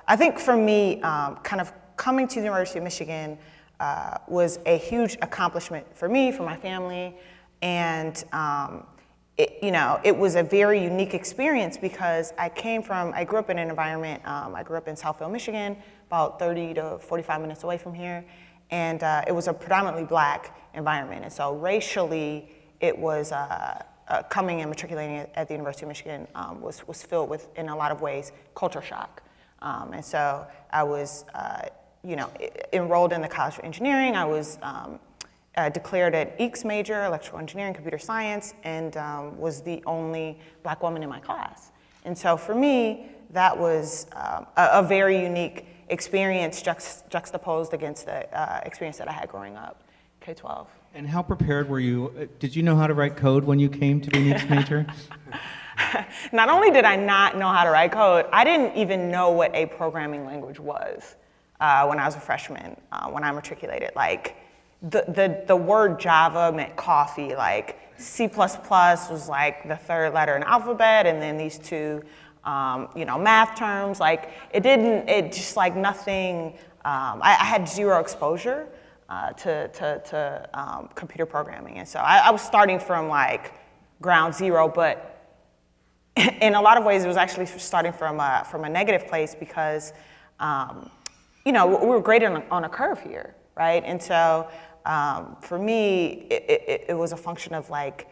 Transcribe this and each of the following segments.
I think for me, kind of coming to the University of Michigan was a huge accomplishment for me, for my family, and it was a very unique experience because I grew up in an environment, I grew up in Southfield, Michigan, about 30 to 45 minutes away from here, and it was a predominantly Black environment, and so racially, it was coming and matriculating at the University of Michigan was filled with, in a lot of ways, culture shock. And so I was, enrolled in the College of Engineering. I was declared an EECS major, electrical engineering, computer science, and was the only Black woman in my class. And so for me, that was a very unique experience juxtaposed against the experience that I had growing up, K-12. And how prepared were you? Did you know how to write code when you came to be an EECS major? Not only did I not know how to write code, I didn't even know what a programming language was when I was a freshman, when I matriculated. Like, the word Java meant coffee, like C++ was like the third letter in the alphabet, and then these two, math terms, like nothing, I had zero exposure to computer programming. And so I was starting from like ground zero, but in a lot of ways it was actually starting from a negative place because, we were graded on a curve here, right? And so for me, it was a function of like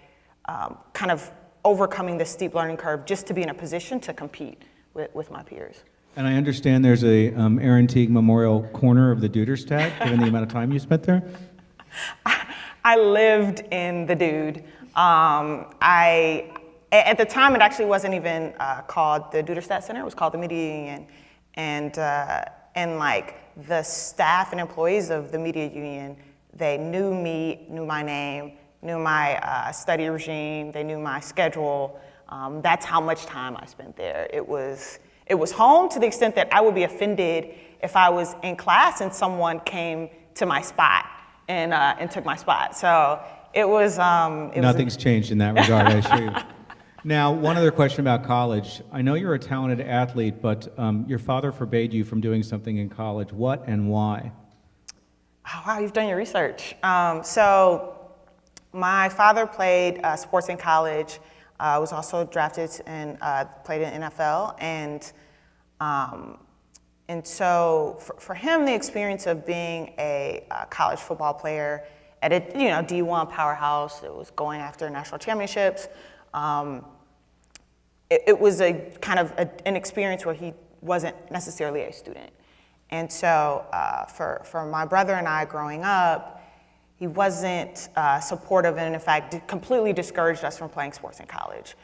kind of overcoming the steep learning curve just to be in a position to compete with my peers. And I understand there's a Aaron Teague Memorial Corner of the Duderstadt, given the amount of time you spent there? I lived in the Dude. At the time, it actually wasn't even called the Duderstadt Center. It was called the Media Union. And like the staff and employees of the Media Union, they knew me, knew my name, knew my study regime, they knew my schedule. That's how much time I spent there. It was home to the extent that I would be offended if I was in class and someone came to my spot and took my spot. So it was. Nothing's changed in that regard, I assure you. Now, one other question about college. I know you're a talented athlete, but your father forbade you from doing something in college. What and why? Oh, wow, you've done your research. So my father played sports in college. Was also drafted and played in NFL, and so for him, the experience of being a college football player at a D1 powerhouse that was going after national championships, it was a kind of an experience where he wasn't necessarily a student, and so for my brother and I growing up, he wasn't supportive and, in fact, completely discouraged us from playing sports in college.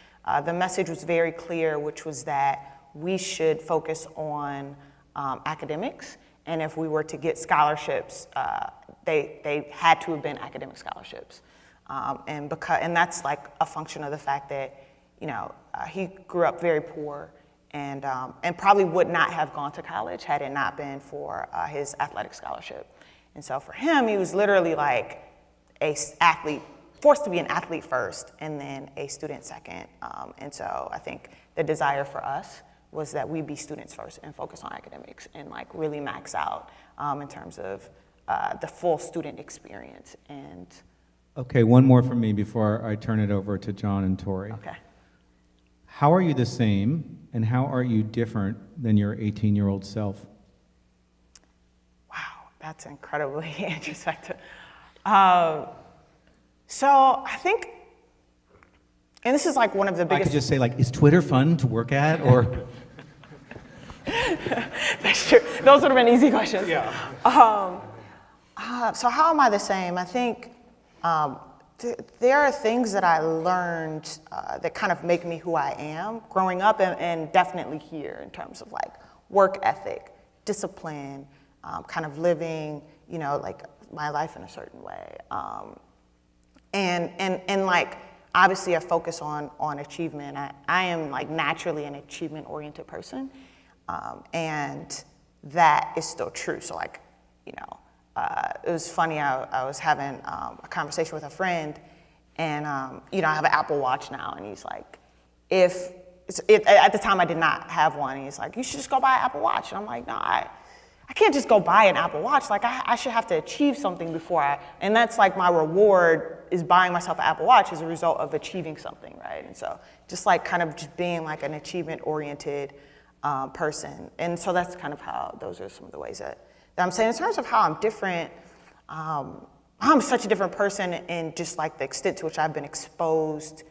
The message was very clear, which was that we should focus on academics, and if we were to get scholarships, they had to have been academic scholarships. And that's like a function of the fact that, he grew up very poor and probably would not have gone to college had it not been for his athletic scholarship. And so for him, he was literally like a athlete, forced to be an athlete first and then a student second. And so I think the desire for us was that we be students first and focus on academics and like really max out in terms of the full student experience. And okay, one more from me before I turn it over to John and Tori. Okay. How are you the same and how are you different than your 18-year-old self? That's incredibly introspective. So I think, and this is like one of the biggest. I could just say, like, is Twitter fun to work at, or? That's true. Those would have been easy questions. Yeah. So how am I the same? I think there are things that I learned that kind of make me who I am growing up, and definitely here in terms of like work ethic, discipline. Kind of living, like my life in a certain way, and like obviously a focus on achievement. I am like naturally an achievement-oriented person, and that is still true. So like, it was funny. I was having a conversation with a friend, and I have an Apple Watch now, and he's like, if at the time I did not have one. He's like, you should just go buy an Apple Watch. And I'm like, no, I can't just go buy an Apple Watch. Like I should have to achieve something before and that's like my reward is buying myself an Apple Watch as a result of achieving something, right? And so just like kind of just being like an achievement-oriented person. And so that's kind of how, those are some of the ways that I'm saying. In terms of how I'm different, I'm such a different person in just like the extent to which I've been exposed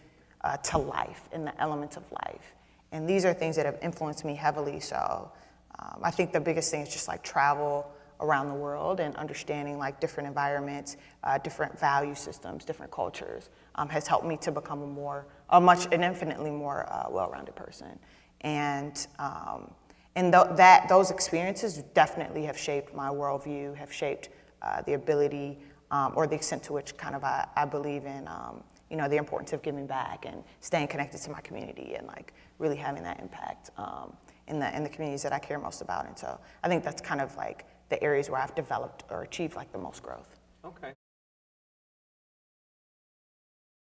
to life and the elements of life. And these are things that have influenced me heavily. So I think the biggest thing is just like travel around the world and understanding like different environments, different value systems, different cultures has helped me to become an infinitely more well-rounded person. And those experiences definitely have shaped my worldview, have shaped the ability or the extent to which kind of I believe in the importance of giving back and staying connected to my community and like really having that impact in the communities that I care most about. And so I think that's kind of like the areas where I've developed or achieved like the most growth. Okay.